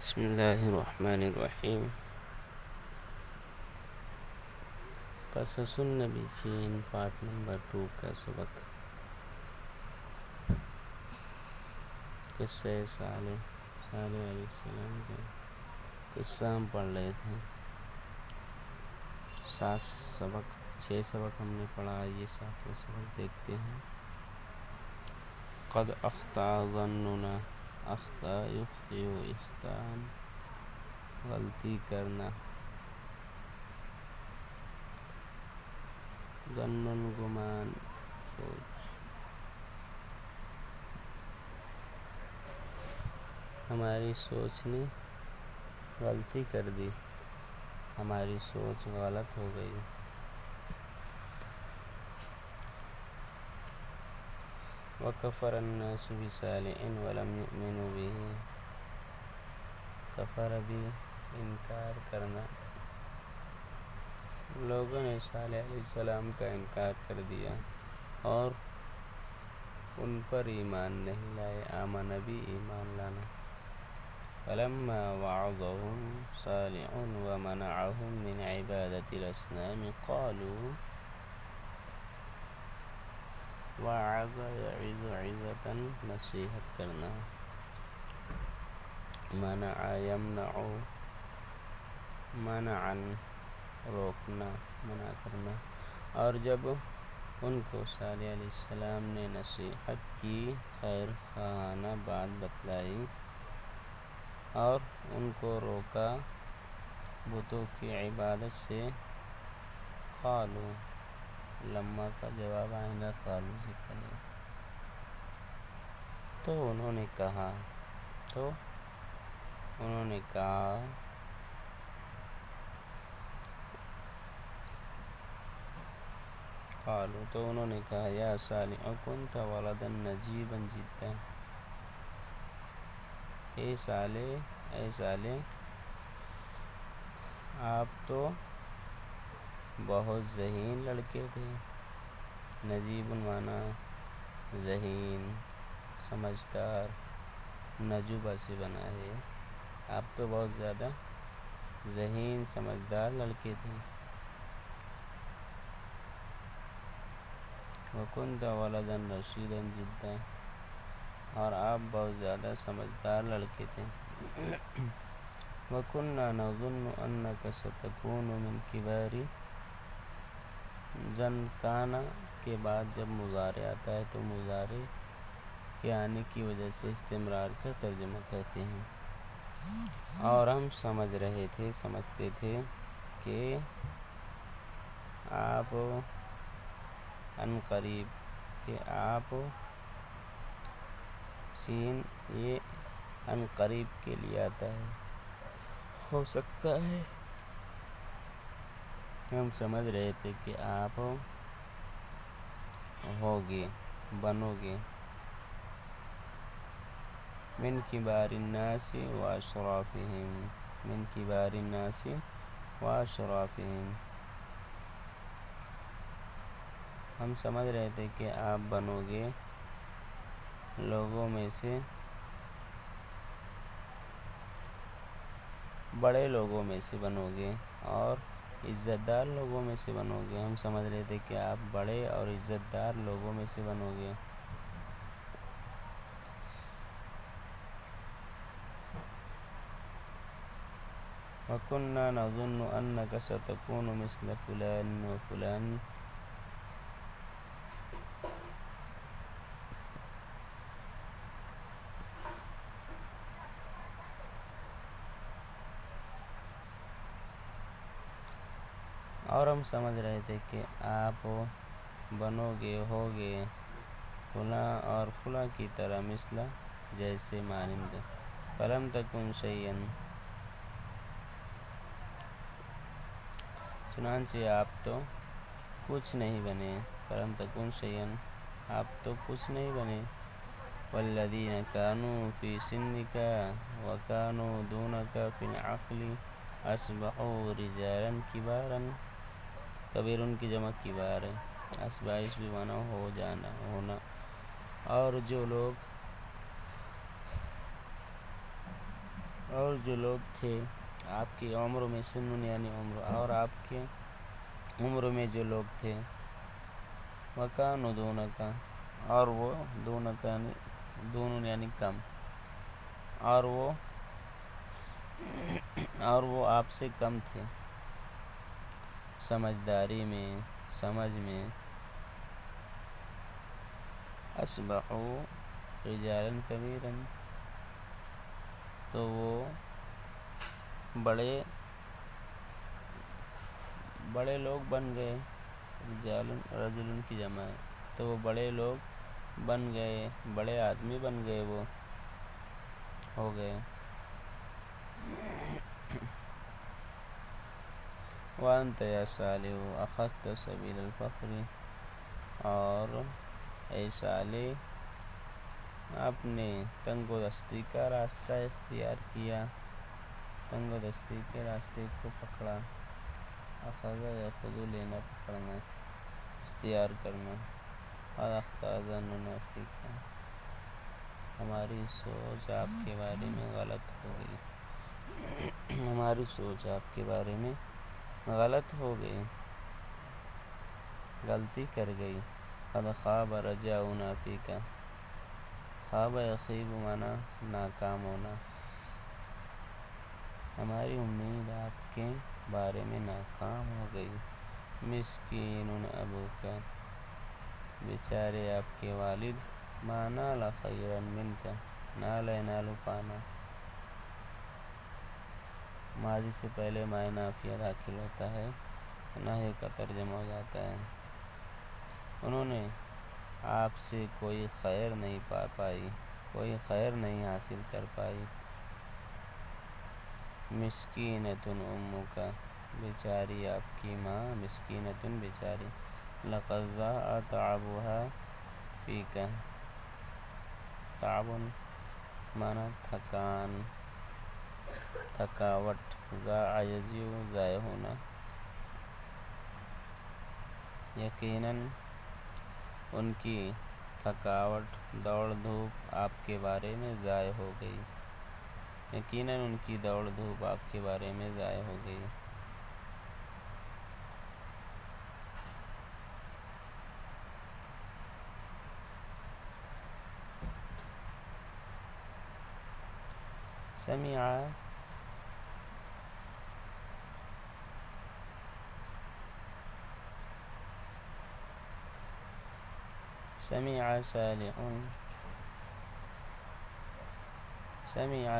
بسم اللہ الرحمن الرحیم۔ قصص النبیین پارٹ نمبر 2 کا سبق قصہ صالح علیہ السلام کا قصہ ہم پڑھ رہے تھے۔ 6 سبق ہم نے پڑھا، یہ 7واں سبق دیکھتے ہیں۔ قد اخطا ظننا، اخطا یخطئ اخطاء، غلطی کرنا، ظن گمان، سوچ۔ ہماری سوچ نے غلطی کر دی، ہماری سوچ غلط ہو گئی۔ وَكَفَرَ النَّاسُ بِصَالِحٍ وَلَمْ يُؤْمِنُوا بِهِ، کفر بھی انکار کرنا، لوگوں نے صالح علیہ السلام کا انکار کر دیا اور ان پر ایمان نہیں لائے۔ آمن بھی ایمان لانا۔ فَلَمَّا وَعَظَهُمْ صَالِحٌ وَمَنَعَهُمْ مِنْ عِبَادَةِ الْأَصْنَامِ قَالُوا، وعظ یعظ عظۃ، نصیحت کرنا، منع یمنع، منعا روکنا، منع کرنا۔ اور جب ان کو صالح علیہ السلام نے نصیحت کی، خیر خواہانہ بات بتلائی اور ان کو روکا بتوں کی عبادت سے، قالوا، لما کا جواب آئے گا قالوا سے پہلے، تو انہوں نے کہا، قالوا، تو انہوں نے کہا، یا صالح کنت ولدا نجیبا جدا، اے صالح آپ تو بہت ذہین لڑکے تھے۔ نجیب معنی ذہین، سمجھدار، نجوبہ سے بنا ہے، آپ تو بہت زیادہ ذہین سمجھدار لڑکے تھے۔ وَكُنْتَ وَلَدًا رَشِيدًا جِدًّا، اور آپ بہت زیادہ سمجھدار لڑکے تھے۔ وَكُنَّا نَظُنُّ أَنَّكَ سَتَكُونُ مِنْ الْكِبَارِ، ظن کانا کے بعد جب مضارع آتا ہے تو مضارع کے آنے کی وجہ سے استمرار کا ترجمہ کرتے ہیں۔ اور ہم سمجھتے تھے کہ آپ عنقریب، سین یہ عنقریب کے لیے آتا ہے، ہو سکتا ہے، ہم سمجھ رہے تھے کہ آپ بنو گے، من کبار الناس واشرافہم، ہم سمجھ رہے تھے کہ آپ بنو گے لوگوں میں سے، بڑے لوگوں میں سے بنو گے اور عزت دار لوگوں میں سے بنو گے۔ ہم سمجھ رہے تھے کہ آپ بڑے اور عزت دار لوگوں میں سے بنو گے۔ وَكُنَّا نَظُنُّ أَنَّكَ سَتَكُونُ مِثْلَ فُلَانٍ وَفُلَانٍ، اور ہم سمجھ رہے تھے کہ آپ بنو گے، ہوگے فلاں اور فلاں کی طرح، مثلا جیسے، مانند۔ فَلَمْ تَكُنْ شَيْئًا، چنانچہ آپ تو کچھ نہیں بنے۔ فَلَمْ تَكُنْ شَيْئًا، آپ تو کچھ نہیں بنے۔ وَالَّذِينَ كَانُوا فِي سِنِّكَ وَكَانُوا دُونَكَ فِي الْعَقْلِ أَصْبَحُوا رِجَالًا كِبَارًا، کبیر ان کی جمع کبار ہے، اصباح بھی مانا ہو جانا، ہونا۔ اور اور جو لوگ تھے آپ کی عمر میں، سنن یعنی عمر، اور آپ کے عمر میں جو لوگ تھے، وَكَانُوا دُونَكَ، اور وہ دونک یعنی دونوں یعنی کم، اور وہ آپ سے کم تھے سمجھداری میں، سمجھ میں، اصبحوا رجالا کبیرا، تو وہ بڑے لوگ بن گئے، رجل کی جمع ہے، تو وہ بڑے لوگ بن گئے، بڑے آدمی بن گئے، وہ ہو گئے۔ وَأَنْتَ يَا صَالِحُ أَخَذْتَ سَبِيلَ الْفَقْرِ، اور اے صالح آپ نے تنگ و دستی کا راستہ اختیار کیا، تنگ و دستی کے راستے کو پکڑا۔ اخذ یاخذ لینا، پکڑنا، اختیار کرنا۔ قد اخطأ ظننا فیک، ہماری سوچ آپ کے بارے میں غلط ہو گئی، ہماری سوچ آپ کے بارے میں غلط ہو گئی، غلطی کر گئی۔ قد خاب رجاؤنا فیک، خواب یخیب مانا ناکام ہونا، ہماری امید آپ کے بارے میں ناکام ہو گئی۔ مسکین ابوک، بیچارے آپ کے والد، ما نال خیرا منک، نال ینال پانا، ماضی سے پہلے ماء نافیہ داخل ہوتا ہے، نحوی کا ترجمہ ہو جاتا ہے۔ انہوں نے آپ سے کوئی خیر نہیں پا پائی، کوئی خیر نہیں حاصل کر پائی۔ مسکینۃ امک، بیچاری آپ کی ماں، مسکینۃ بیچاری، لقد ضاع تعبها فیک، تعب مانا تھکان، تھکاوٹ، ضاع یضیع ضائع ہونا، یقیناً ان کی تھکاوٹ، دوڑ دھوپ آپ کے بارے میں ضائع ہو گئی، یقیناً ان کی دوڑ دھوپ آپ کے بارے میں ضائع ہو گئی۔ سمع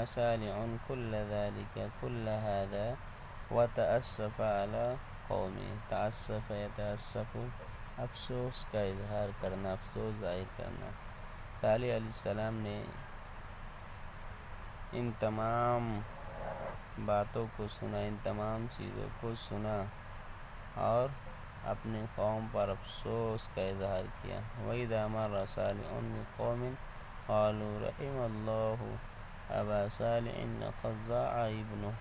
صالح كل ذلك، كل هذا، وتأسف على قومه، تأسف یتأسف، افسوس کا اظہار کرنا، افسوس ظاہر کرنا۔ صالح علیہ السلام نے ان تمام باتوں کو سنا، ان تمام چیزوں کو سنا اور اپنی قوم پر افسوس کا اظہار کیا۔ وَإِذَا مَرَّ صَالِحٌ بِقَوْمٍ قَالُوا رَحِمَ اللَّهُ أَبَا صَالِحٍ لَقَدْ ضَاعَ ابْنُهُ،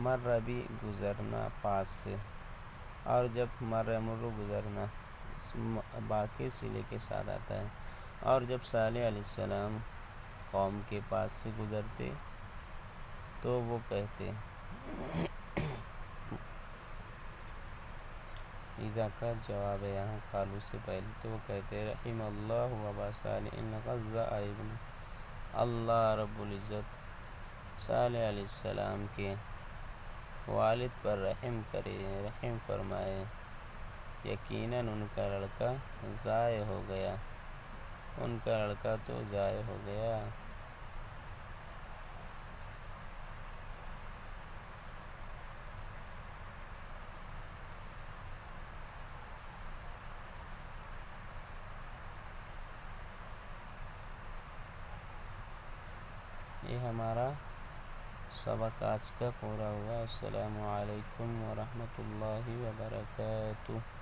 مر بھی گزرنا پاس سے، اور جب مر گزرنا باقی صلے کے ساتھ آتا ہے، اور جب صالح علیہ السلام قوم کے پاس سے گزرتے تو وہ کہتے، اذا کا جواب ہے یہاں قالو سے پہلے، تو وہ کہتے رحم اللہ ابا صالح لقد ضاع ابنہ، اللہ رب العزت صالح علیہ السلام کے والد پر رحم کرے، رحم فرمائے، یقیناً ان کا لڑکا ضائع ہو گیا، ان کا لڑکا تو ضائع ہو گیا۔ یہ ہمارا سبق آج کا پورا ہوا۔ السلام علیکم ورحمۃ اللہ وبرکاتہ۔